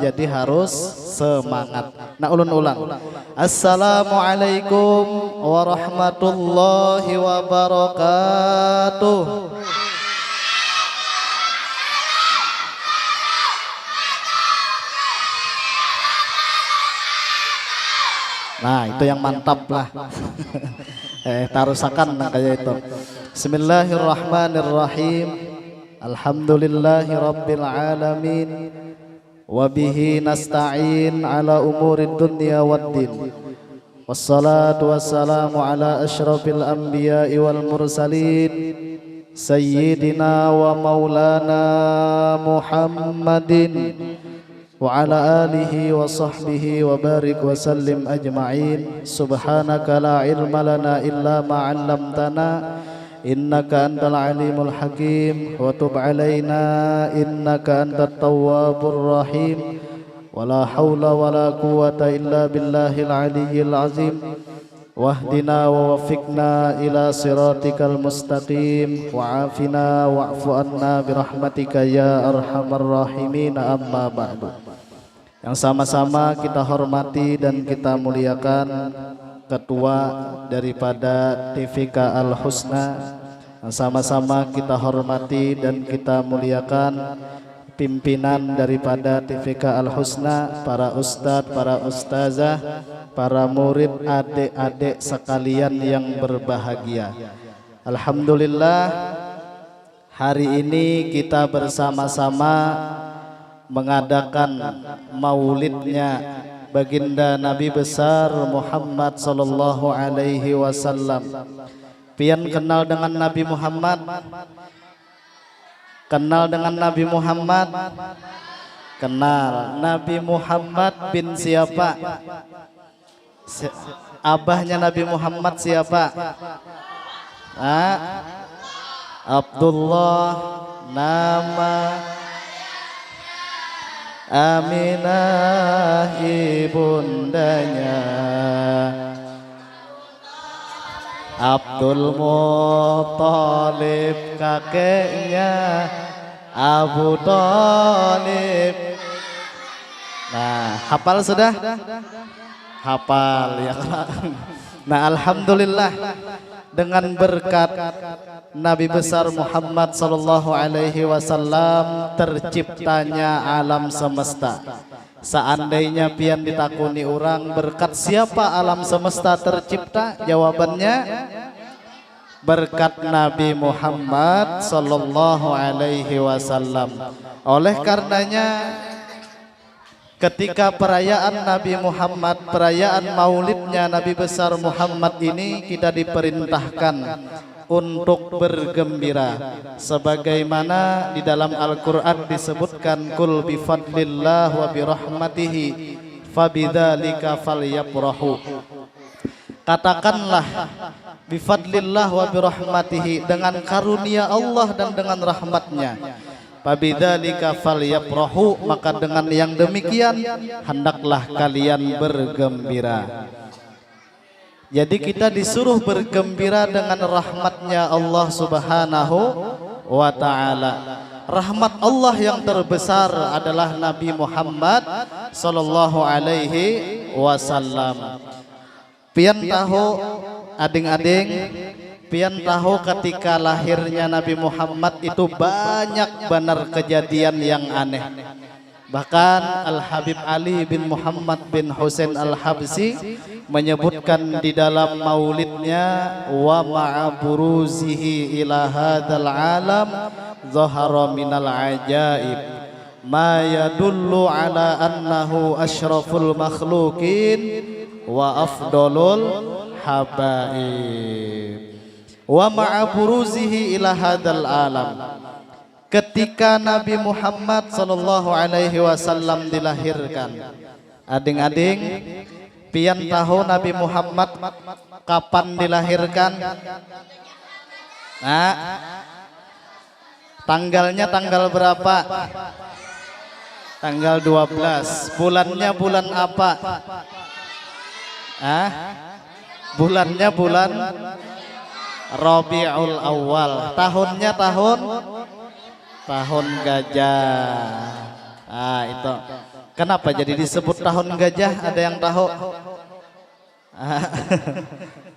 jadi harus semangat. Nah, ulun ulang. Assalamualaikum warahmatullahi wabarakatuh. Nah, itu yang mantap lah. Tarusakan kayak itu. Bismillahirrahmanirrahim. Alhamdulillahi rabbil alamin. Wabihi nasta'in ala umurid dunya waddin. Wassalatu wassalamu ala ashrafil anbiya'i wal mursalin. Sayyidina wa maulana Muhammadin wa ala alihi wa sahbihi wa barik wa sallim ajma'in. Subhanaka la ilma lana illa ma 'allamtana innaka antal alimul hakim wa tub alaina innaka antat tawwabur rahim. Wala haula wala quwata illa billahil aliyyil azim. Wahdina wa wafiqna ila siratikal mustaqim wa afina wa'fu anna birahmatika ya arhamar rahimin. Amma ba'du. Yang sama-sama kita hormati dan kita muliakan ketua daripada TVK Al Husna. Yang sama-sama kita hormati dan kita muliakan pimpinan daripada TVK Al Husna, para ustadz, para ustazah, para murid, adik-adik sekalian yang berbahagia. Alhamdulillah, hari ini kita bersama-sama mengadakan maulidnya baginda Nabi besar Muhammad sallallahu alaihi wasallam. Pian kenal dengan Nabi Muhammad? Kenal dengan Nabi Muhammad? Kenal. Nabi Muhammad bin siapa? Abahnya Nabi Muhammad siapa? Abdullah. Nama Aminah ibundanya. Abdul Muthalib kakeknya Abu Thalib. Nah, hafal sudah? Hafal ya. Nah, alhamdulillah, dengan berkat Nabi besar Muhammad sallallahu alaihi wasallam terciptanya alam semesta. Seandainya pian ditakuni orang berkat siapa alam semesta tercipta, jawabannya berkat Nabi Muhammad sallallahu alaihi wasallam. Oleh karenanya ketika perayaan Nabi Muhammad, perayaan maulidnya Nabi besar Muhammad ini, kita diperintahkan untuk bergembira sebagaimana di dalam Al-Qur'an disebutkan, kul bi fadlillah wa bi rahmatihi fabidzalika falyafrahu. Katakanlah bi fadlillah wa bi rahmatihi, dengan karunia Allah dan dengan rahmatnya. Fabidzalika falyafrahu, maka dengan yang demikian hendaklah kalian bergembira. Jadi kita disuruh bergembira dengan rahmatnya Allah subhanahu wa ta'ala. Rahmat Allah yang terbesar adalah Nabi Muhammad sallallahu alaihi wasallam. Pian tahu ading-ading, pian tahu ketika lahirnya Nabi Muhammad itu banyak benar kejadian yang aneh. Bahkan Al-Habib Ali bin Muhammad bin Husain Al-Habsyi menyebutkan di dalam maulidnya, wa ma'aburuzihi ila hadzal alam zahara minal ajaib ma yadullu ala annahu asyraful makhluqin wa afdalul habaib. Wa ma'aburuzihi ila hadzal alam, ketika Nabi Muhammad sallallahu alaihi wasallam dilahirkan. Ading-ading, pian tahu Nabi Muhammad kapan dilahirkan? Nah, tanggalnya tanggal berapa? Tanggal 12. Bulannya bulan apa? Bulannya bulan Rabiul Awal. Tahunnya tahun gajah. Itu Kenapa jadi disebut tahun gajah? Ada yang tahu?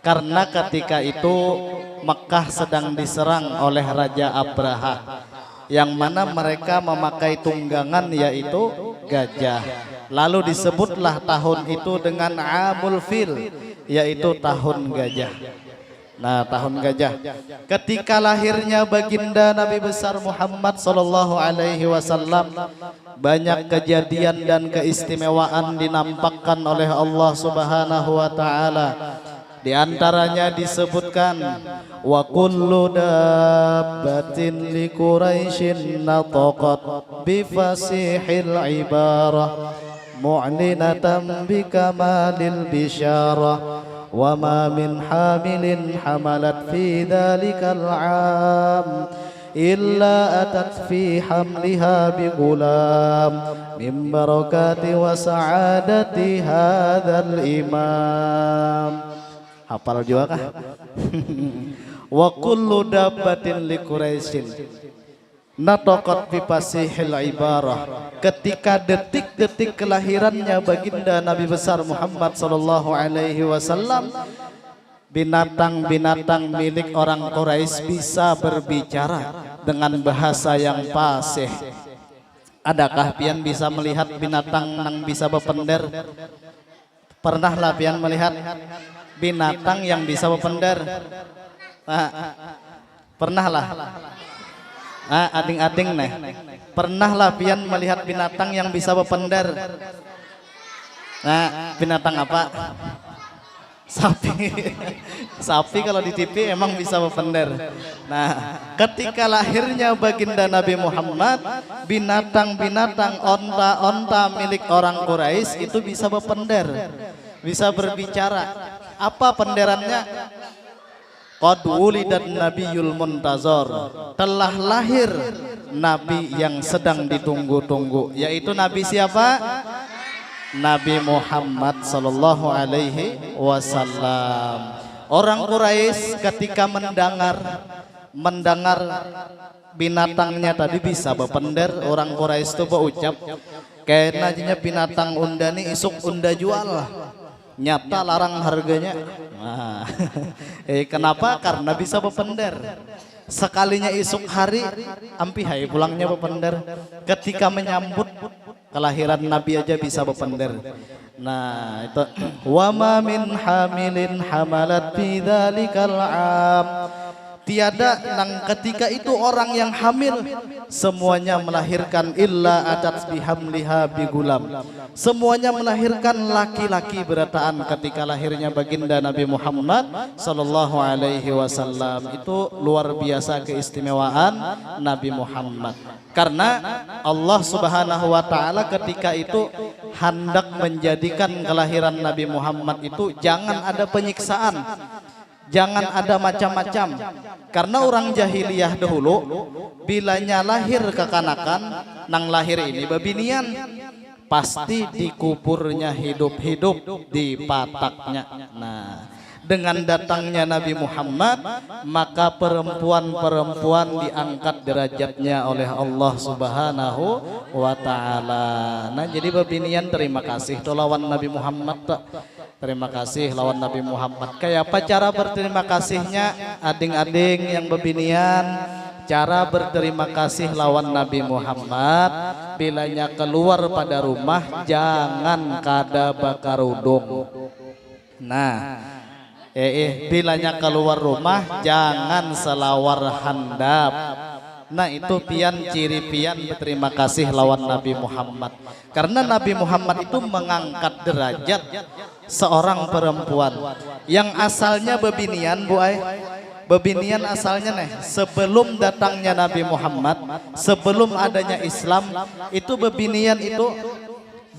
Karena ketika itu Mekah sedang diserang oleh Raja Abraha, yang mana mereka memakai tunggangan yaitu gajah. Lalu disebutlah tahun itu dengan Amul Fil, yaitu tahun gajah. Nah, tahun gajah. Ketika lahirnya baginda Nabi besar Muhammad sallallahu alaihi wasallam, banyak kejadian dan keistimewaan dinampakkan oleh Allah Subhanahu wa taala. Di antaranya disebutkan wa kullu dabbatin li Quraisyin nataqat bi fasihil ibarah mu'linatan bi kamalil bisyarah wa ma min hamilin hamalat fi dhalikal 'am illa atat fi hamliha bi gulam min barakati wa sa'adati hadzal imam. Hafal juga kah? Wa kullu dabbatin li Quraisyin nataqat bi fasihil ibarah. Ketika detik-detik kelahirannya baginda Nabi besar Muhammad sallallahu alaihi wasallam, binatang-binatang milik orang Quraisy bisa berbicara dengan bahasa yang fasih. Adakah pian bisa melihat binatang yang bisa berpender? Pernahlah pian melihat binatang yang bisa berpender? Pernahlah. Ading-ading nih. Pernahlah pian melihat binatang yang bisa berpender? Binatang apa? Sapi. Sapi kalau di TV emang bisa berpender. Nah, ketika lahirnya baginda Nabi Muhammad, binatang-binatang onta-onta milik orang Quraisy itu bisa berpender, bisa berbicara. Apa penderannya? Qad wulidan nabiyul muntazar. Telah lahir nabi yang sedang ditunggu-tunggu, yaitu nabi siapa? Nabi Muhammad sallallahu alaihi wasallam. Orang Quraisy ketika mendengar binatangnya tadi bisa berpender, orang Quraisy itu berucap, kayaknya binatang unda nih isuk unda jual, nyata larang harganya. Nah, kenapa? Karena bisa berpender. Sekalinya isuk hari, ampi hai pulangnya berpender. Ketika menyambut kelahiran Nabi aja bisa berpender. Nah, itu wa ma min hamilin hamalat fi dzalikal 'am. Tiada nang ketika itu orang yang hamil semuanya melahirkan illa atat bihamliha bigulam. Semuanya melahirkan laki-laki berataan ketika lahirnya baginda Nabi Muhammad sallallahu alaihi wasallam. Itu luar biasa keistimewaan Nabi Muhammad. Karena Allah Subhanahu wa taala ketika itu hendak menjadikan kelahiran Nabi Muhammad itu jangan ada penyiksaan. Jangan ada macam-macam. Karena orang jahiliyah dahulu bilanya lahir kekanakan, nang lahir ini babinian, pasti dikuburnya hidup-hidup di pataknya. Nah, dengan datangnya Nabi Muhammad, maka perempuan-perempuan diangkat derajatnya oleh Allah Subhanahu wa taala. Nah, jadi babinian terima kasih to lawan Nabi Muhammad. Terima kasih lawan Nabi Muhammad. Kayak apa cara berterima kasihnya? Ading-ading yang bebinian, cara berterima kasih lawan Nabi Muhammad, bilanya keluar pada rumah jangan kada bakar udung. Nah, bilanya keluar rumah jangan selawar handap. Nah, itu pian ciri pian berterima kasih lawan Nabi Muhammad. Karena Nabi Muhammad itu mengangkat derajat seorang perempuan yang asalnya bebinian, Bu Ai. Bebinian asalnya nih, sebelum datangnya Nabi Muhammad, sebelum adanya Islam, itu bebinian itu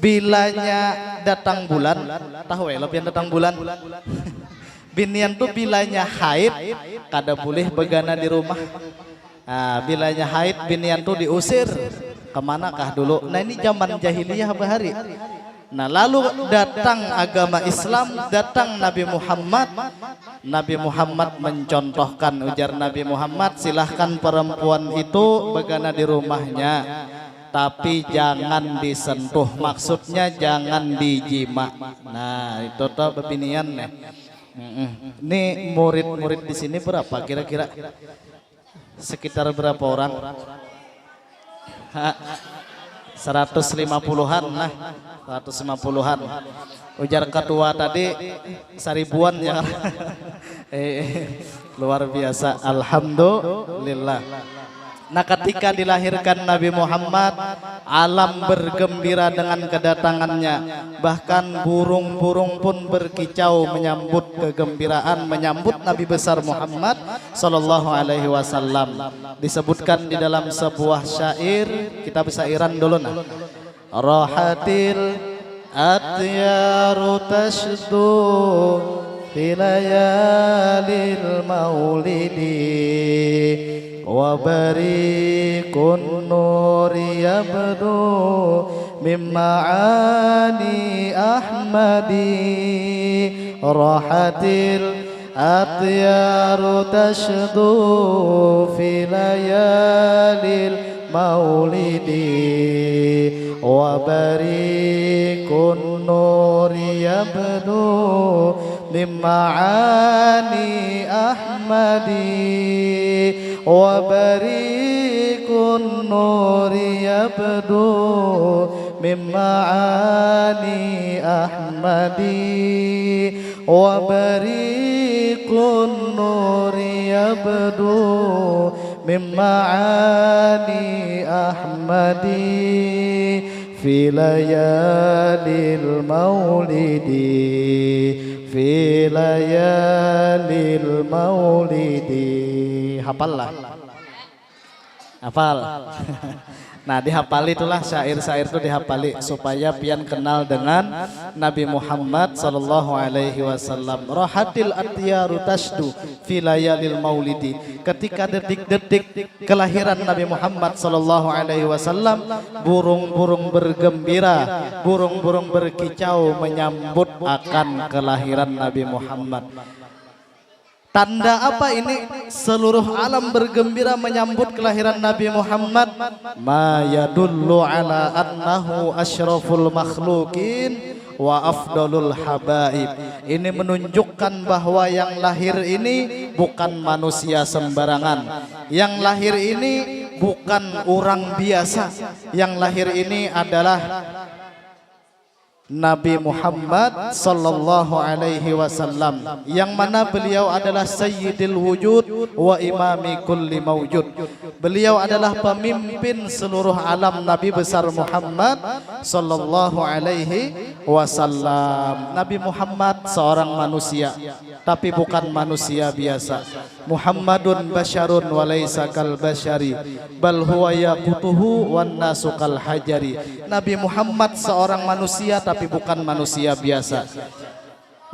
bilanya datang bulan, tahu ya lebih datang bulan. Binian tuh bilanya haid, kada boleh begana di rumah. Nah, bilanya haid binian tuh diusir. Kemanakah dulu? Nah, ini zaman jahiliyah bahari. Nah, lalu datang agama Islam, datang Nabi Muhammad. Nabi Muhammad mencontohkan, ujar Nabi Muhammad, silahkan perempuan itu begana di rumahnya. tapi jangan disentuh, maksudnya jangan dijima. Nah itu tuh bebinian nih. Ini murid-murid di sini berapa kira-kira? Sekitar berapa orang? 150-an lah, 150-an. Ujar ketua tadi 1000-an ya. Luar biasa, alhamdulillah. Nah ketika dilahirkan Nabi Muhammad, alam bergembira dengan kedatangannya. Bahkan burung-burung pun berkicau menyambut kegembiraan, menyambut Nabi besar Muhammad sallallahu alaihi wasallam. Disebutkan di dalam sebuah syair, kita bisa iran dulu nah. Rahatil atyaru tashdu fi layalil maulidi wa barikun nuri yabdu min ma'ani ahmadi rahatil atyaru tashdu fi layalil maulidi wa barikun nuri yabdu min ma'ani ahmadi wa barikun nuri yabdu min ma'ani ahmadi wa barikun nuri yabdu min ma'ani ahmadi fi layalil maulidi fi layalil maulidi. Hafal lah. Hafal. Nah dihafali itulah syair-syair itu dihafali supaya pian kenal dengan Nabi Muhammad sallallahu alaihi wasallam. Rahatil atyaru tashdu fi layalil maulidi. Ketika detik-detik kelahiran Nabi Muhammad sallallahu alaihi wasallam, burung-burung bergembira, burung-burung berkicau menyambut akan kelahiran Nabi Muhammad. Tanda apa ini? Seluruh alam bergembira menyambut kelahiran Nabi Muhammad. Ma yadullu ala annahu asyraful makhlukin wa afdalul habaib. Ini menunjukkan bahwa yang lahir ini bukan manusia sembarangan. Yang lahir ini bukan orang biasa. Yang lahir ini adalah Nabi Muhammad sallallahu alaihi wasallam, yang mana beliau adalah sayyidil wujud wa imami kulli mawjud. Beliau adalah pemimpin seluruh alam, Nabi besar Muhammad sallallahu alaihi wasallam. Nabi Muhammad seorang manusia, tapi bukan manusia biasa. Muhammadun basyarun wa laysa kal basyari bal huwa yaqutuhu wan nasu kal hajari. Nabi Muhammad seorang manusia tapi bukan manusia biasa.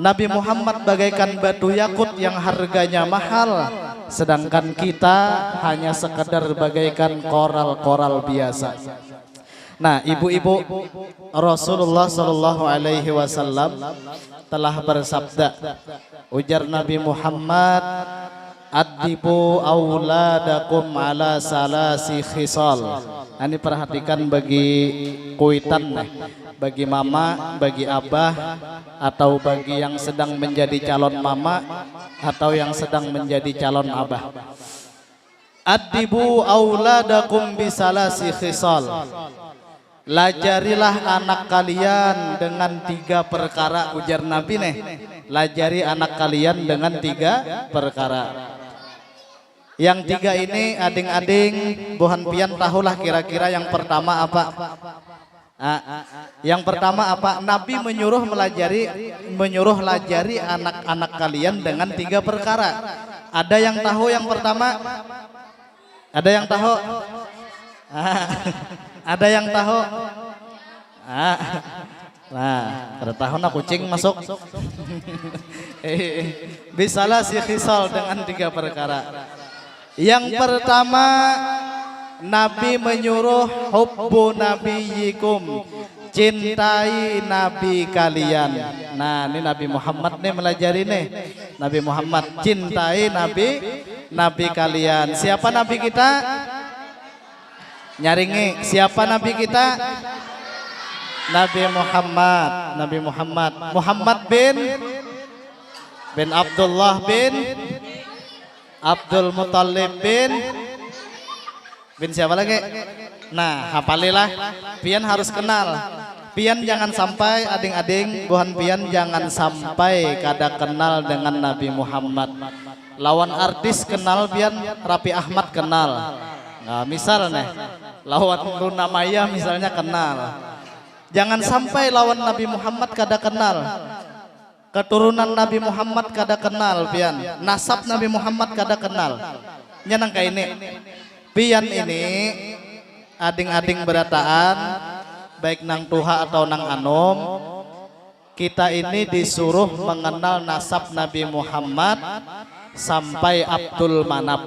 Nabi Muhammad bagaikan batu yakut yang harganya mahal, sedangkan kita hanya sekedar bagaikan koral-koral biasa. Nah, ibu-ibu, Rasulullah sallallahu alaihi wasallam telah bersabda, ujar Nabi Muhammad, adibu auladakum ala salasi khisal. Ini perhatikan bagi kuitan nih, bagi mama, bagi abah, atau bagi yang sedang menjadi calon mama atau yang sedang menjadi calon abah. Adibu auladakum bisalasi khisal. Lajarilah anak kalian dengan 3 perkara, ujar Nabi nih. Lajari anak kalian dengan 3 perkara. Yang 3 ini ading-ading buhan pian tahulah kira-kira yang pertama apa? Yang pertama apa? Nabi menyuruh lajari anak-anak kalian dengan 3 perkara. Ada yang tahu yang pertama? Ada yang tahu? Ada yang tahu? Nah, pada tahun kucing masuk. Bisalah si khisal dengan 3 perkara. Yang pertama, Nabi menyuruh hubbu nabiyikum, cintai Nabi kalian. Nah, ini Nabi Muhammad nih melajari nih. Nabi Muhammad cintai Nabi kalian. Siapa Nabi kita? Nyaringi siapa nabi kita? Nabi Muhammad. Nabi Muhammad. Muhammad bin Abdullah bin Abdul Muthalib bin siapa lagi? Nah, hafalilah. Pian harus kenal. Pian jangan sampai ading-ading, buhan pian jangan sampai kada kenal dengan Nabi Muhammad. Lawan artis kenal pian, Raffi Ahmad kenal. Nah, misalnya lawan Luna Maya misalnya kenal. Jangan sampai lawan Nabi Muhammad kada kenal. Keturunan Nabi Muhammad kada kenal pian. Nasab Nabi Muhammad kada kenal. Nyanang ka ini. Pian ini ading-ading berataan baik nang tuha atau nang anom, kita ini disuruh mengenal nasab Nabi Muhammad sampai Abdul Manab.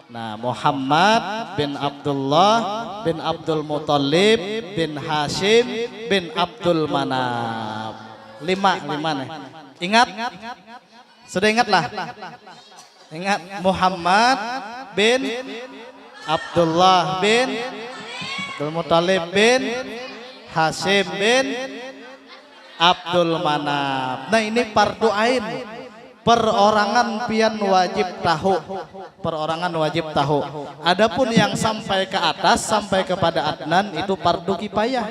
Nah, Muhammad bin Abdullah bin Abdul Muthalib bin Hashim bin Abdul Manab. Lima nih. Ingat? Sudah ingatlah. Ingat Muhammad bin Abdullah bin Abdul Muthalib bin Hashim bin Abdul Manab. Nah, ini fardu ain. Perorangan pian wajib tahu. Perorangan wajib tahu. Adapun yang sampai ke atas sampai kepada Adnan itu fardu kifayah.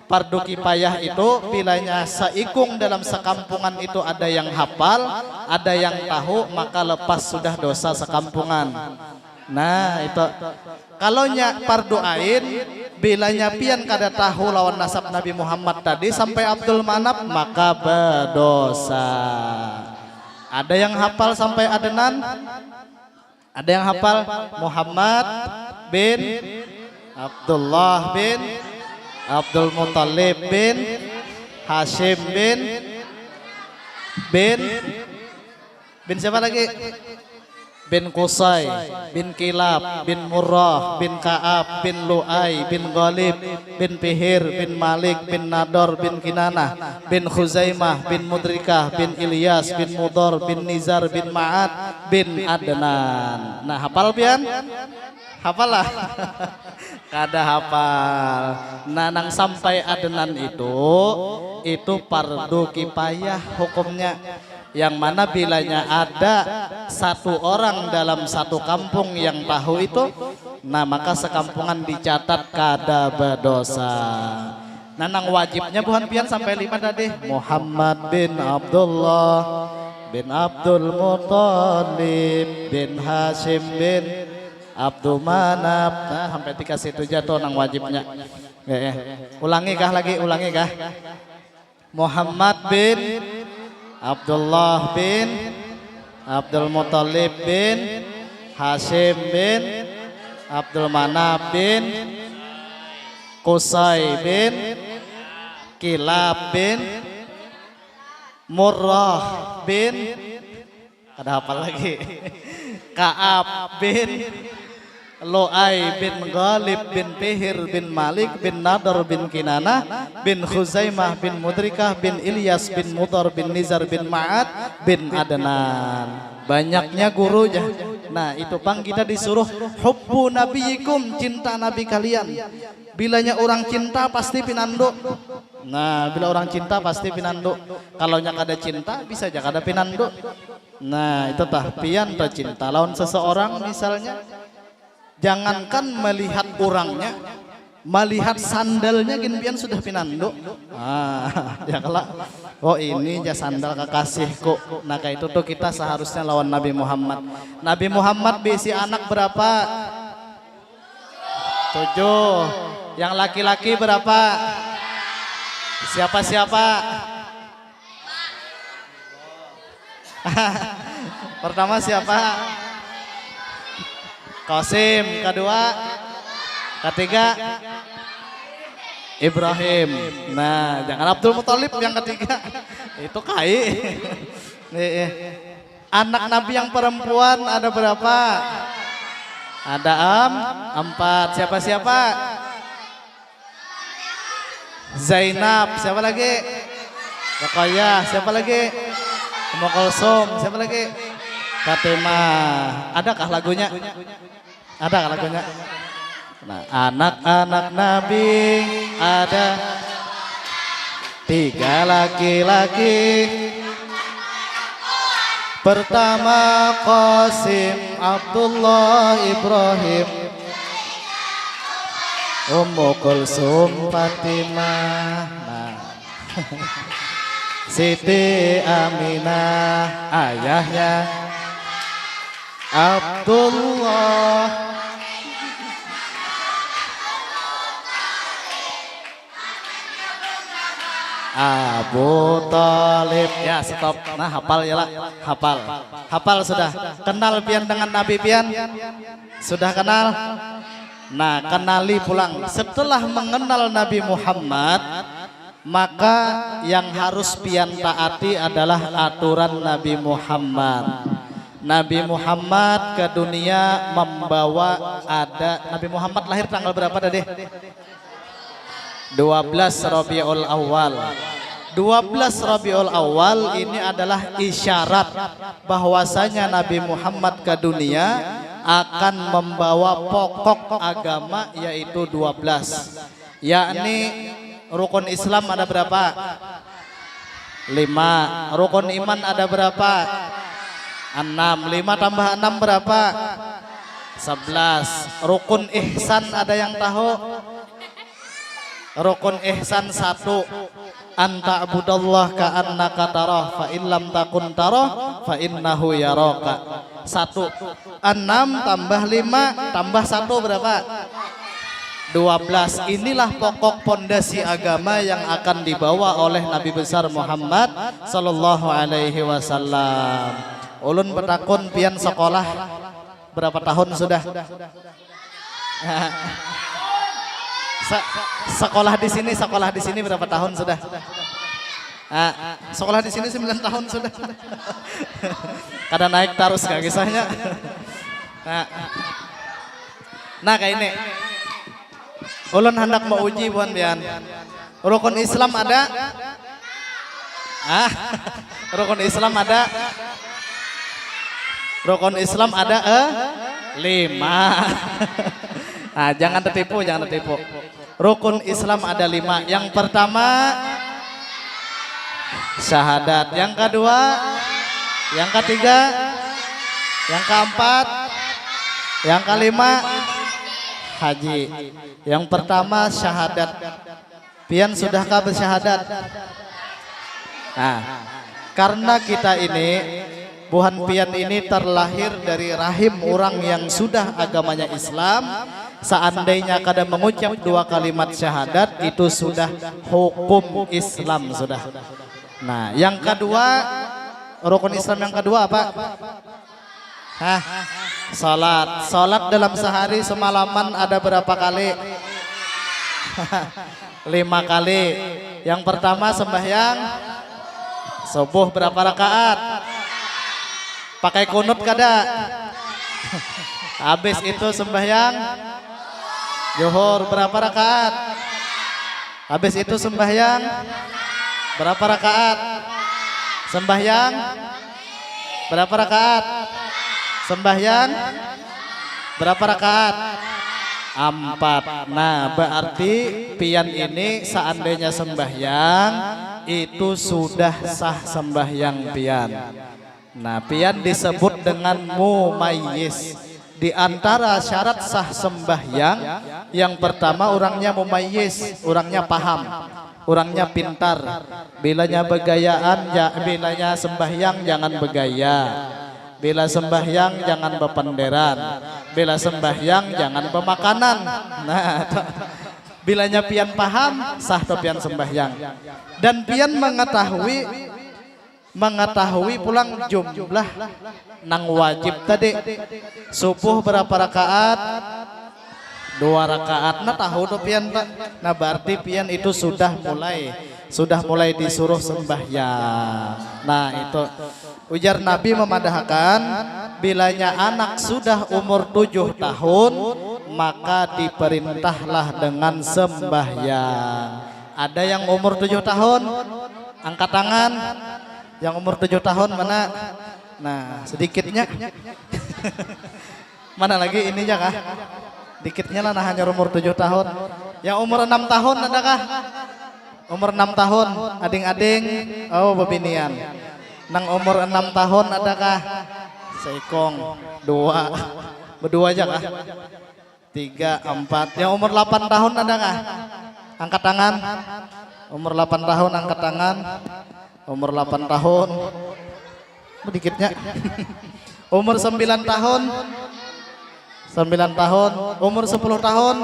Fardu kifayah itu bilanya seikung dalam sekampungan itu ada yang hafal, ada yang tahu, maka lepas sudah dosa sekampungan. Nah, itu kalau nya fardu ain bilanya pian kada tahu lawan nasab Nabi Muhammad tadi sampai Abdul Manab maka berdosa. Ada yang hafal sampai Adnan? Ada yang hafal Muhammad bin Abdullah bin Abdul Muthalib bin Hashim bin siapa lagi? Bin Qusay, bin Kilab, bin Murrah, bin Ka'ab, bin Lu'ay, bin Ghalib, bin Fihir, bin Malik, bin Nador, bin Kinanah, bin Khuzaimah, bin Mudrikah, bin Ilyas, bin Mudor, bin Nizar, bin Ma'ad, bin Adnan. Nah, hafal pian? Hafal lah. Kada hafal. Nah, nang sampai Adnan itu fardu kifayah hukumnya. Yang mana bilanya ada satu orang dalam satu kampung yang tahu itu, nah maka sekampungan dicatat kada berdosa. Nah, nang wajibnya bukan pian sampai 5 tadi. Muhammad bin Abdullah bin Abdul Muthalib bin Hashim bin Abdul Manab. Nah, sampai dikasih itu jatuh nang wajibnya. Ulangi kah lagi? Ulangi kah? Muhammad bin Abdullah bin Abdul Muthalib bin Hashim bin Abdul Manab bin Qusay bin Kilab bin Murrah bin, ada apa lagi? Ka'ab bin Lu'ay bin Ghalib bin Fihir bin Malik bin Nadar bin Kinanah bin Khuzaimah bin Mudrikah bin Ilyas bin Mudar bin Nizar bin Ma'ad bin Adnan. Banyaknya gurunya. Nah, itu pang kita disuruh hubbu nabiyikum, cinta nabi kalian. Bilanya orang cinta pasti pinando. Nah, bila orang cinta pasti pinando. Kalau nya kada cinta bisa aja kada pinando. Nah, itu tah pian ta cinta lawan seseorang misalnya. Jangankan melihat orangnya, melihat sandalnya gimpian sudah pinando. Ya kalau oh ini aja sandal kekasihku. Nah kayak itu tuh kita seharusnya lawan Nabi Muhammad. Nabi Muhammad bisi anak berapa? 7. Yang laki-laki berapa? Siapa-siapa? Pertama siapa? Qasim. Kedua, ketiga Ibrahim. Nah, jangan Abdul Muthalib yang ketiga. Itu kai. Anak Nabi yang perempuan ada berapa? Ada 4. Siapa-siapa? Zainab. Siapa lagi? Ruqayyah. Siapa lagi? Ummu Kulsum. Siapa lagi? Fatimah. Adakah lagunya? Ada lagunya? Nah, anak-anak Nabi ada 3 laki-laki. Pertama Qasim, Abdullah, Ibrahim, Ummu Kulsum, Fatimah, nah. Siti Aminah, ayahnya Abdullah. Abu Thalib. Ya stop. Nah hafal ya lah. Hafal sudah. Kenal pian dengan Nabi pian? Sudah kenal? Nah kenali pulang. Setelah mengenal Nabi Muhammad, maka yang harus pian taati adalah aturan Nabi Muhammad. Nabi Muhammad ke dunia membawa Nabi Muhammad lahir tanggal berapa tadi? 12 Rabiul Awal. 12 Rabiul Awal ini adalah isyarat bahwasanya Nabi Muhammad ke dunia akan membawa pokok agama yaitu 12. Yakni rukun Islam ada berapa? 5. Rukun iman ada berapa? 6. 5 tambah 6 berapa? 11. Rukun ihsan ada yang tahu? Rukun ihsan 1, anta abudallah ka'annaka tarah fa illam takun tarah fa innahu yaraka. 1. 6 tambah 5 tambah 1 berapa? 12. Inilah pokok pondasi agama yang akan dibawa oleh Nabi besar Muhammad sallallahu alaihi wasallam. Ulun bertakun pian sekolah berapa tahun sudah? Sekolah di sini berapa tahun sudah? Sekolah di sini 9 tahun sudah. Kada naik terus gak kisahnya. Nah kayak ini. Ulun hendak mau uji buan pian. Rukun Islam ada? Rukun Islam ada? Rukun Islam ada 5. Nah, jangan tertipu. Rukun Islam ada 5. Yang pertama syahadat, yang kedua, yang ketiga, yang keempat, yang kelima haji. Yang pertama syahadat. Pian sudahkah bersyahadat? Nah, karena kita ini buhan pian ini terlahir dari rahim orang yang sudah agamanya Islam. Seandainya kada mengucap 2 kalimat syahadat itu sudah hukum Islam sudah. Nah, yang kedua rukun Islam yang kedua apa? Salat. Salat dalam sehari semalaman ada berapa kali? 5 kali. Yang pertama sembahyang subuh berapa rakaat? Pakai kunut kada? Habis itu sembahyang Zuhur berapa rakaat? Habis itu sembahyang berapa rakaat? Sembahyang berapa rakaat? Sembahyang berapa rakaat? 4. Nah, berarti pian ini seandainya sembahyang itu sudah sah sembahyang pian. Nah, pian disebut dengan mumayyiz. Di antara syarat sah sembahyang, yang pertama orangnya mumayyiz, orangnya paham, orangnya pintar. Bilanya begayaan, bilanya sembahyang jangan begaya. Bila sembahyang jangan bependeran. Bila sembahyang jangan pemakanan. Nah, bilanya pian paham, sah to pian sembahyang. Dan pian mengetahui pulang jumlah nang wajib tadi. Subuh berapa rakaat? 2 rakaat. Nah tahu tuh pian tak? Nah berarti pian itu sudah mulai disuruh sembahyang. Nah itu ujar Nabi memadahkan bilanya anak sudah umur 7 tahun maka diperintahlah dengan sembahyang. Ada yang umur 7 tahun? Angkat tangan. Yang umur 7 tahun mana? Nah sedikitnya. Mana lagi ininya kah? Dikitnya lah nah hanya umur 7 tahun. Yang umur 6 tahun adakah? Umur 6 tahun, ading-ading, oh bebinian. Nang umur 6 tahun adakah? Seikong, 2, berdua aja kah? 3, 4. Yang umur 8 tahun adakah? Angkat tangan. Umur 8 tahun angkat tangan. Umur 8 tahun. Sedikitnya. Umur 9 tahun. 9 tahun. Umur 10 tahun.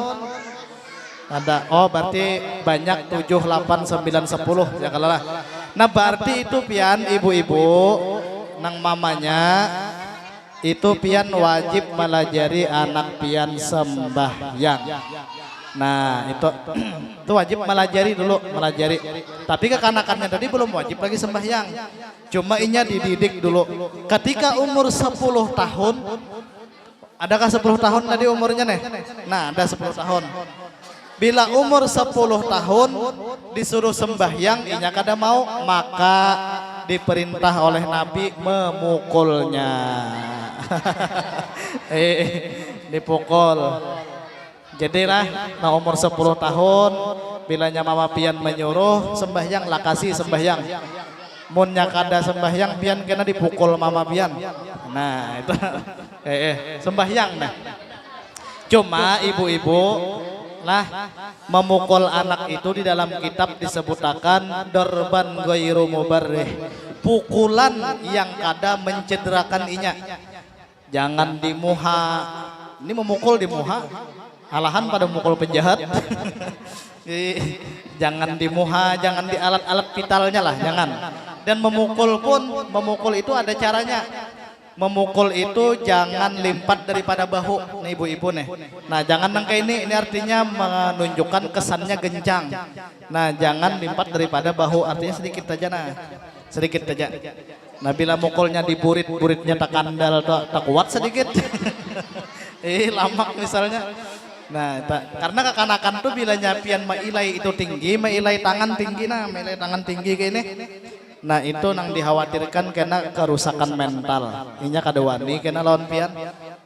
Ada. Oh berarti banyak 7, 8, 9, 10. Ya kalau lah. Nah berarti itu pian ibu-ibu nang mamanya itu pian wajib melajari anak pian sembahyang. Nah itu wajib melajari dulu, melajari. Tapi kekanakannya tadi belum wajib lagi sembahyang. Cuma inya dididik dulu. Ketika umur 10 tahun, adakah 10 tahun tadi umurnya nih? Nah ada 10 tahun. Bila umur 10 tahun disuruh sembahyang, inya kada mau, maka diperintah oleh Nabi memukulnya. Dipukul. Jadilah nah umur 10 tahun bilanya mama pian menyuruh sembahyang lah kasih sembahyang. Munnya kada sembahyang pian kena dipukul mama pian. Nah itu sembahyang nah. Cuma ibu-ibu lah memukul anak itu di dalam kitab disebutakan dorban ghairu mubarrih, pukulan yang kada mencederakan inya. Jangan dimuha, ini memukul dimuha, alahan pada memukul penjahat. Jangan dimuha, jangan di alat-alat vitalnya lah, jangan. Dan memukul pun, memukul itu ada caranya. Memukul itu jangan limpat daripada bahu nih ibu-ibu nih. Nah jangan nangka ini artinya menunjukkan kesannya gencang. Nah jangan limpat daripada bahu, artinya sedikit aja nah. Sedikit aja. Nah bila mukulnya di buritnya tak kandal tak kuat sedikit. Lamak misalnya. Nah karena kekanakan tuh bila nyapian mailai itu tinggi, mailai tangan tinggi nah, mailai tangan tinggi kayak ini. Nah itu nang dikhawatirkan kena kerusakan mental. Inya kada wani kena lawan pian.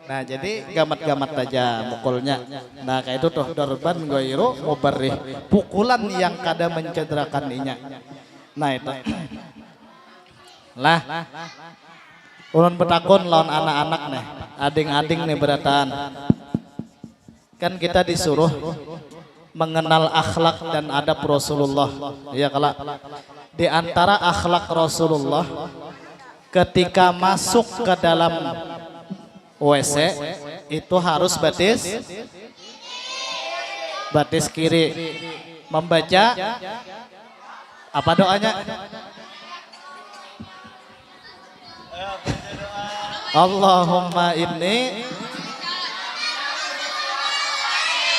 Nah jadi gamat-gamat aja mukulnya. Nah kayak itu tuh dorban ghairu mubarrih, pukulan yang kada mencederakan inya. Nah itu. Lah. Ulun betakun lawan anak-anak nih, ading-ading nih beratan. Kan kita disuruh mengenal akhlak dan adab Rasulullah. Ya kalau di antara akhlak Rasulullah ketika masuk ke dalam WC itu harus batis kiri, membaca apa doanya? Allahumma inni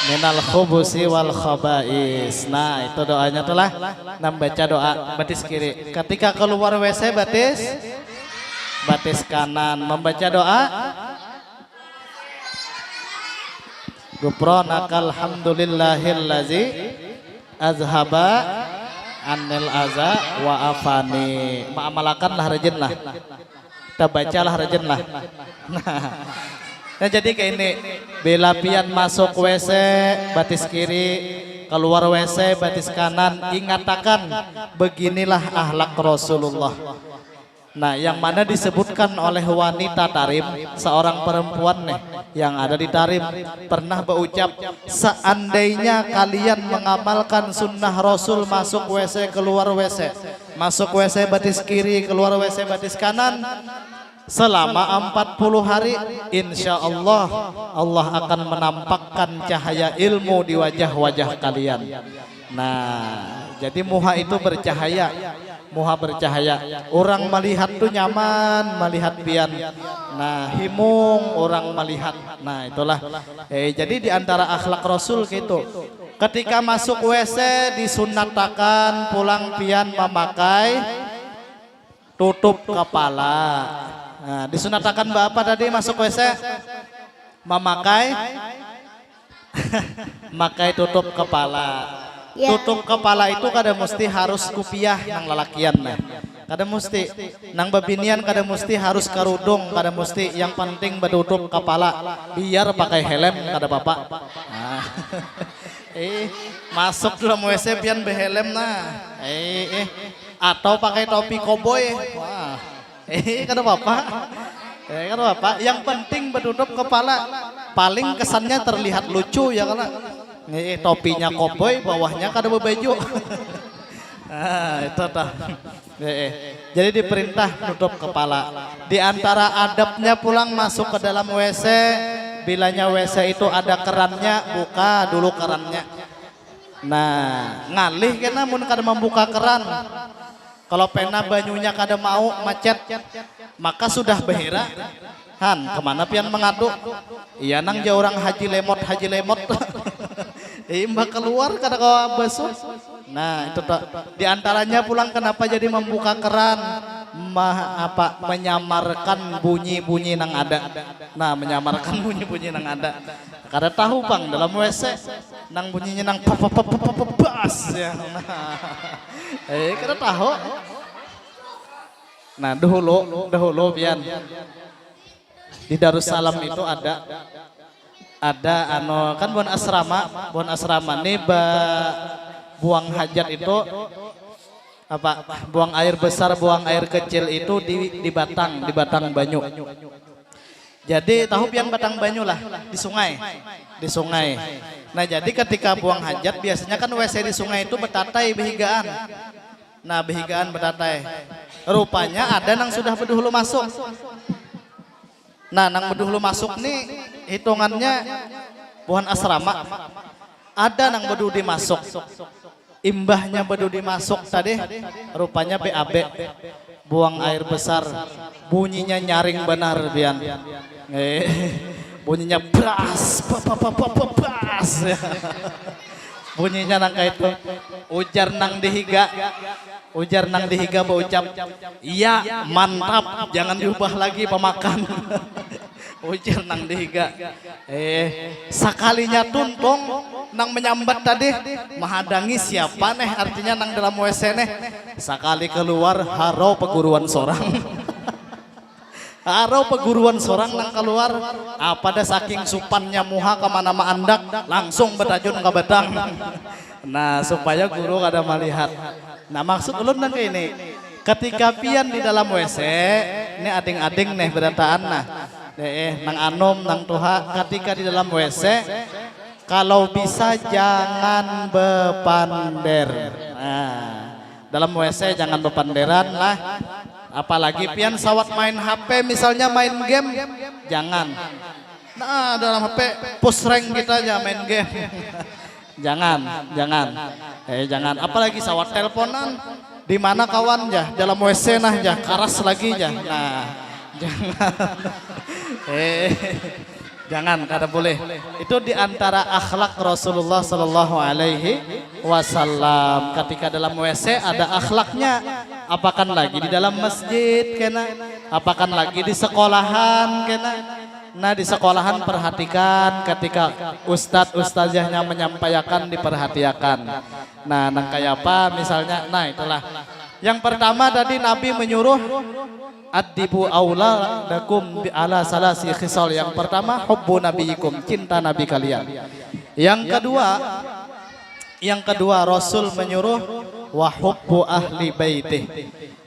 minal khubusi wal khaba'is. Nah itu doanya tuh lah. Membaca doa batis kiri. Ketika keluar WC batis kanan. Membaca doa Gufronakal hamdulillahillazi azhaba anil aza wa afani. Ma'amalakan lah rajin lah. Kita bacalah rajin lah. Nah jadi kayak ini, bila pian masuk WC batis kiri, keluar WC batis kanan, ingatakan beginilah akhlak Rasulullah. Nah yang mana disebutkan oleh wanita Tarim, seorang perempuan nih yang ada di Tarim pernah berucap, seandainya kalian mengamalkan sunnah Rasul masuk WC keluar WC, masuk WC batis kiri keluar WC batis kanan, selama 40 hari insya Allah Allah akan menampakkan cahaya ilmu di wajah-wajah kalian. Nah jadi muha itu bercahaya, muha bercahaya. Orang melihat tuh nyaman melihat pian. Nah himung orang melihat. Nah itulah. Jadi di antara akhlak Rasul gitu. Ketika masuk WC disunatakan pulang pian memakai tutup kepala. Nah, disunatakan bapak tadi masuk WC memakai makai tutup kepala. Ya. Tutup kepala itu kada mesti harus kupiah yang lalakian nah. kada musti. Nang babinian kada musti harus karudung, kada musti. Yang penting bertutup kepala. Biar pakai helm kada bapak. Nah. Masuk dalam WC pian behelm nah. Atau pakai topi koboi. Wah. Kada bapak. Kada bapak. Yang penting bertutup kepala. Paling kesannya terlihat lucu ya kalau topinya koboi, bawahnya kada berbaju. Itu dah. Jadi diperintah tutup kepala. Di antara adabnya pulang masuk ke dalam WC, bilanya WC itu ada kerannya, buka dulu kerannya. Nah, ngalih kena mun kada membuka keran. Kalau pena banyunya kada mau macet, maka sudah behera. Han, kemana pian mengadu? Iya nang jauh orang haji lemot. Mbak keluar kada kau basuh. Nah itu di antaranya pulang kenapa jadi membuka keran, menyamarkan bunyi-bunyi nang ada. Nah menyamarkan bunyi-bunyi nang ada. Kada tahu bang dalam WC nang bunyinya nang bas ya. Kada tahu. Nah dahulu pian di Darussalam itu ada kan buan asrama nih buang hajat itu apa buang air besar buang air kecil itu di batang banyu. Jadi tahu pian batang banyu lah di sungai. Nah jadi ketika buang hajat biasanya kan WC di sungai itu betatai behigaan. Nah behigaan betatai. Rupanya ada nang sudah berdahulu masuk. Nah nang berdahulu masuk nih hitungannya buan asrama. Ada nang berdudi masuk. Imbahnya berdudi masuk tadi rupanya BAB. Buang air besar. Bunyinya nyaring benar bian. Bunyinya bras. Bunyinya nang itu. Ujar nang dihiga berucap, iya mantap, jangan diubah lagi pemakan. Ujar nang dihiga. Sakalinya tuntung nang menyambat tadi menghadangi siapa neh artinya nang dalam WC neh. Sakali keluar harau peguruan sorang. Harau peguruan sorang nang keluar. Pada saking supannya muha kemana ma andak langsung betajun ke betang. Nah supaya guru kada melihat. Nah maksud ulun nang ini ketika pian di dalam WC ini ading-ading nih berataan nah nang anom nang tuha ketika di dalam WC kalau bisa jangan bepander. Nah dalam WC jangan bepanderan lah, apalagi pian sawat main HP misalnya main game jangan. Nah dalam HP push rank kita aja main game. Jangan. Apalagi sawat teleponan di mana kawan ya dalam WC nah ya karas lagi ya. Nah, jangan. Jangan kada boleh. Itu di antara akhlak Rasulullah sallallahu alaihi wasallam. Ketika dalam WC ada akhlaknya. Apakan lagi di dalam masjid kena, apakan lagi di sekolahan kena. Nah di sekolahan perhatikan ketika ustadzahnya menyampaikan diperhatikan. Nah nang kayak apa misalnya, nah itulah. Yang pertama tadi Nabi menyuruh adibu auladakum ala salasi khisal. Yang pertama hubbu nabiyikum, cinta nabi kalian. Yang kedua Rasul menyuruh wa hubbu ahli baitih.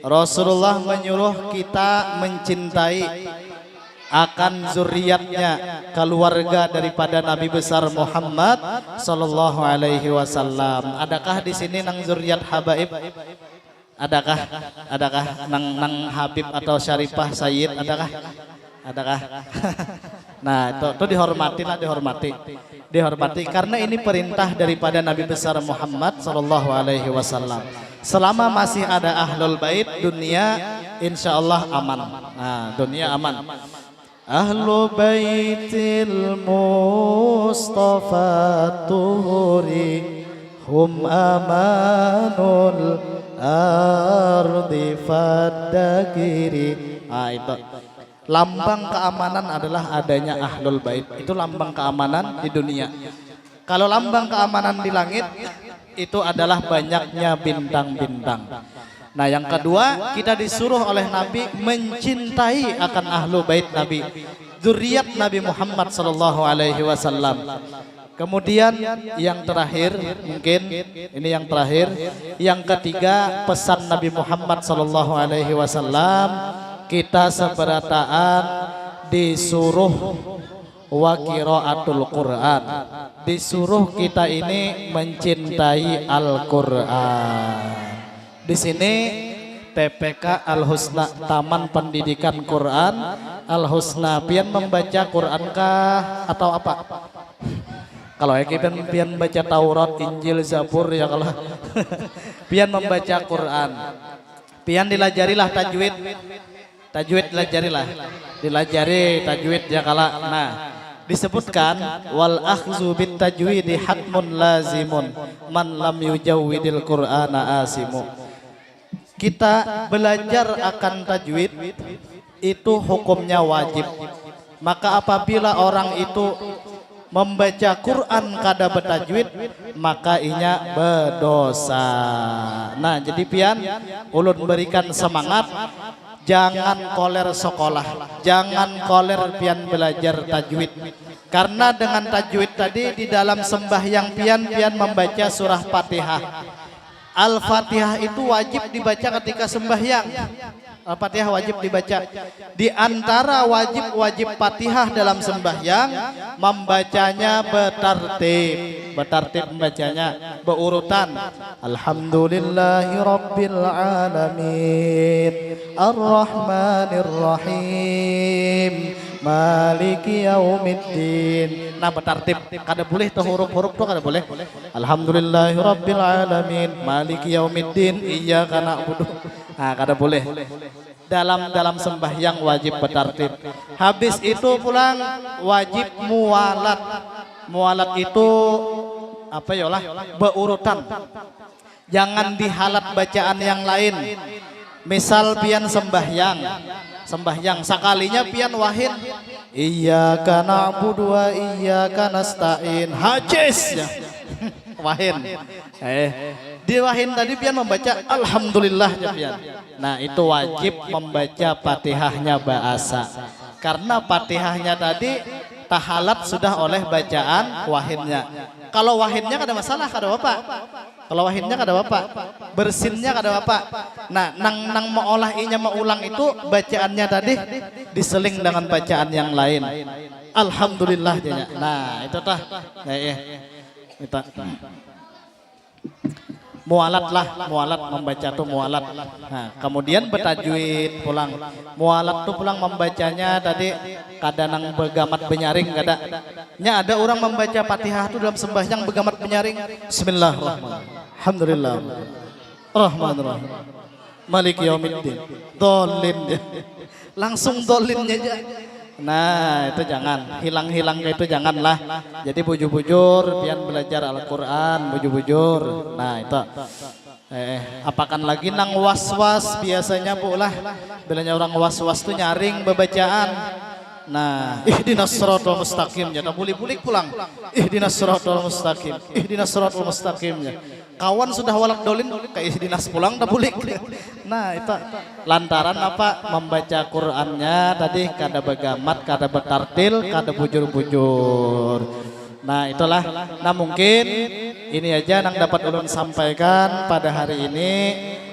Rasulullah menyuruh kita mencintai akan zuriatnya, keluarga daripada Nabi besar Muhammad sallallahu alaihi wasallam. Adakah di sini nang zuriat habaib? Adakah nang Habib atau Syarifah Sayyid? Adakah? Nah, itu dihormati karena ini perintah daripada Nabi besar Muhammad sallallahu alaihi wasallam. Selama masih ada ahlul bait, dunia insyaallah aman. Nah, dunia aman. Ahlu baitil Mustafa tuhuri hum amanul ardi fadakiri. Itu lambang keamanan adalah adanya ahlul bait. Itu lambang keamanan di dunia. Kalau lambang keamanan di langit, itu adalah banyaknya bintang-bintang. Nah, yang kedua, kita disuruh oleh Nabi mencintai akan ahlu bait Nabi, zuriat Nabi Muhammad sallallahu alaihi wasallam. Kemudian yang terakhir, mungkin ini yang terakhir, yang ketiga, pesan Nabi Muhammad sallallahu alaihi wasallam, kita seberataan disuruh wa qiraatul Quran. Disuruh kita ini mencintai Al-Qur'an. Di sini TPK Al Husna, Taman Pendidikan Quran Al Husna. Pian membaca Quran kah atau apa? Kalau pian baca Taurat, Injil, Zabur ya kalau pian membaca Quran. Pian dilajarilah tajwid. Tajwid dilajari tajwid ya kala. Nah, disebutkan wal akhzu bit tajwidi hatmun lazimun man lam yujawwidil Qur'ana asimu. Kita belajar akan tajwid itu hukumnya wajib. Maka apabila orang itu membaca Quran kada bertajwid, maka inya berdosa. Nah, jadi pian ulun berikan semangat, jangan koler sekolah, jangan koler pian belajar tajwid. Karena dengan tajwid tadi di dalam sembahyang pian membaca surah Fatihah. Al-Fatihah itu wajib dibaca ketika sembahyang. Al-Fatihah wajib dibaca. Di antara wajib Fatihah dalam sembahyang, membacanya bertartib membacanya berurutan. Alhamdulillahi rabbil alamin, Ar-Rahmanir Rahim, Maliki yaumiddin. Nah, bertartib, kada boleh tuh huruf-huruf tuh kada boleh. Alhamdulillahi rabbil alamin, Maliki yaumiddin, iyyaka na'budu. Nah, kada boleh. Dalam sembahyang wajib bertartib. Habis itu pulang wajib muwalat. Muwalat itu apa yolah? Berurutan. Jangan dihalat bacaan yang lain. Misal pian sembahyang sekalinya pian wahid, iyyaka na'budu wa iyyaka nasta'in, hajis ya. Wahid. Di wahid tadi pian membaca alhamdulillah ya pian. Nah, itu wajib membaca Fatihahnya bahasa. Karena Fatihahnya tadi tahalat sudah oleh bacaan wahidnya. Kalau wahidnya kada masalah, kada apa. Kalau wahidnya kada apa, bersinnya kada apa. Nah, nang meolah inya meulang itu bacaannya tadi diseling dengan bacaan yang lain. Alhamdulillah jadinya. Nah, itu tah. Kita mualat membaca tuh mualat. Nah, kemudian bertajwid pulang. Mualat tuh pulang membacanya tadi kada nang begamat benyaring kada. Nya ada orang membaca Fatihah tuh dalam sembahyang begamat benyaring. Bismillahirrahmanirrahim. Alhamdulillah. Rahmanirrahim. Maliki yaumiddin. Dolin. Langsung dolinnya aja. Nah, itu jangan, hilang itu janganlah. Jadi bujur-bujur pian belajar Al-Qur'an, bujur-bujur. Nah, itu. Apakan lagi nang was-was biasanya pulah. Bilanya orang was-was tuh nyaring bebacaan. Nah, ihdinas siratal mustaqim ya, bulik-bulik pulang. Ihdinas siratal mustaqim. Ihdinas siratal mustaqim ya. Kawan sudah walak dolin kayak ihdinas pulang dah bulik. Nah, itu lantaran apa? Membaca Qur'annya tadi kada begamat, kada bertartil, kada bujur-bujur. Nah, itulah. Nah, mungkin ini aja yang dapat ulun sampaikan pada hari ini.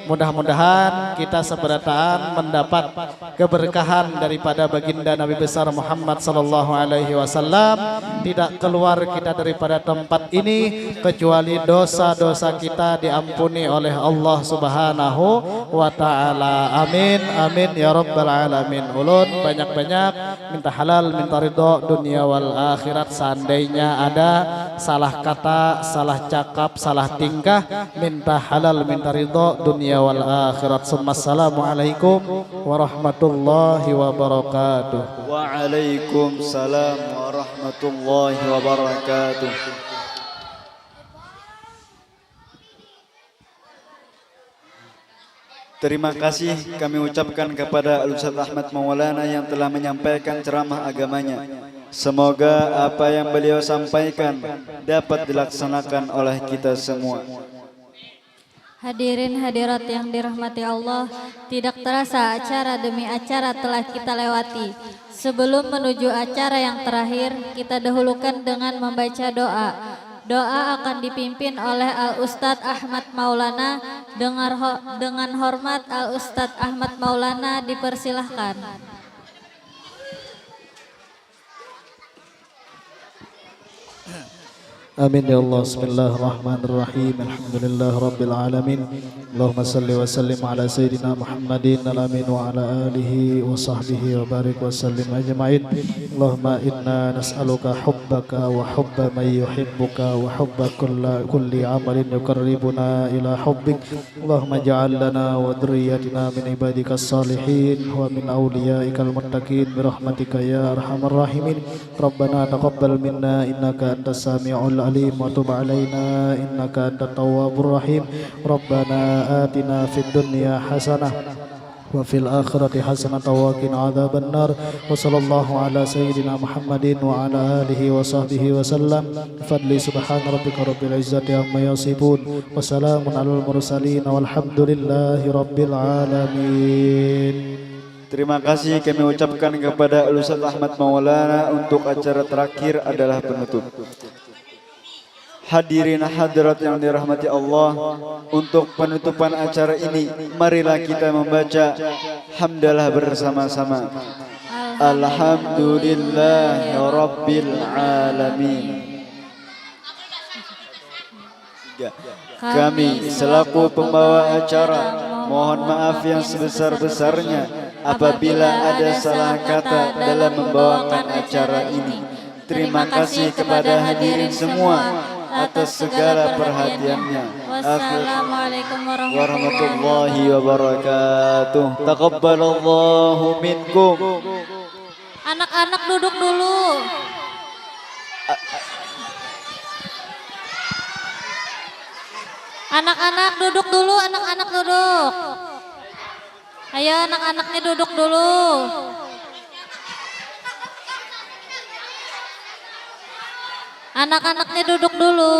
Mudah-mudahan kita seberataan mendapat keberkahan daripada baginda Nabi besar Muhammad sallallahu alaihi wasallam. Tidak keluar kita daripada tempat ini kecuali dosa-dosa kita diampuni oleh Allah Subhanahu wa taala. Amin amin ya rabbal alamin. Ulun banyak-banyak minta halal, minta ridho dunia wal akhirat. Seandainya ada salah kata, salah cakap, salah tingkah, minta halal, minta ridho dunia wal akhirat. Assalamualaikum warahmatullahi wabarakatuh. Waalaikumsalam warahmatullahi wabarakatuh. Terima kasih kami ucapkan kepada Al-Ustaz Ahmad Maulana yang telah menyampaikan ceramah agamanya. Semoga apa yang beliau sampaikan dapat dilaksanakan oleh kita semua. Hadirin hadirat yang dirahmati Allah, tidak terasa acara demi acara telah kita lewati. Sebelum menuju acara yang terakhir, kita dahulukan dengan membaca doa. Doa akan dipimpin oleh Al-Ustadz Ahmad Maulana. Dengan hormat Al-Ustadz Ahmad Maulana dipersilahkan. Amin ya Allah. Bismillahirrahmanirrahim. Alhamdulillah Rabbil Alamin. Allahumma salli wa sallim ala Sayyidina Muhammadin al-amin wa ala alihi wa sahbihi wa barik wa sallim ajma'in. Allahumma inna nas'aluka hubbaka wa hubba man yuhibbuka wa hubba kulli amalin yukarribuna ila hubbik. Allahumma ja'al lana wa dhurriyyatina min ibadika salihin wa min awliyaikal muttaqin birahmatika ya arhamar rahimin. Rabbana taqabbal minna innaka antas sami'ul alim wa tub alaina innaka antat tawwabur rahim. Rabbana atina fid dunya hasanah wa fil akhirati hasanah wa qina adzaban nar. Wa sallallahu ala sayyidina Muhammadin wa ala alihi wa sahbihi wa sallam. Fadli subhana rabbika rabbil izzati amma yasifun wa salamun alal mursalin walhamdulillahi rabbil alamin. Terima kasih kami ucapkan kepada Ustadz Ahmad Maulana untuk acara terakhir adalah penutup. Hadirin hadirat yang dirahmati Allah, untuk penutupan acara ini marilah kita membaca hamdalah bersama-sama. Alhamdulillahi Rabbil Alamin. Kami selaku pembawa acara mohon maaf yang sebesar-besarnya apabila ada salah kata dalam membawakan acara ini. Terima kasih kepada hadirin semua atas segala perhatiannya. Wassalamualaikum warahmatullahi wabarakatuh. Taqabbalallahu minkum. Anak-anak duduk dulu. Anak-anak duduk dulu, anak-anak duduk. Ayo anak-anaknya duduk dulu. Anak-anaknya duduk dulu.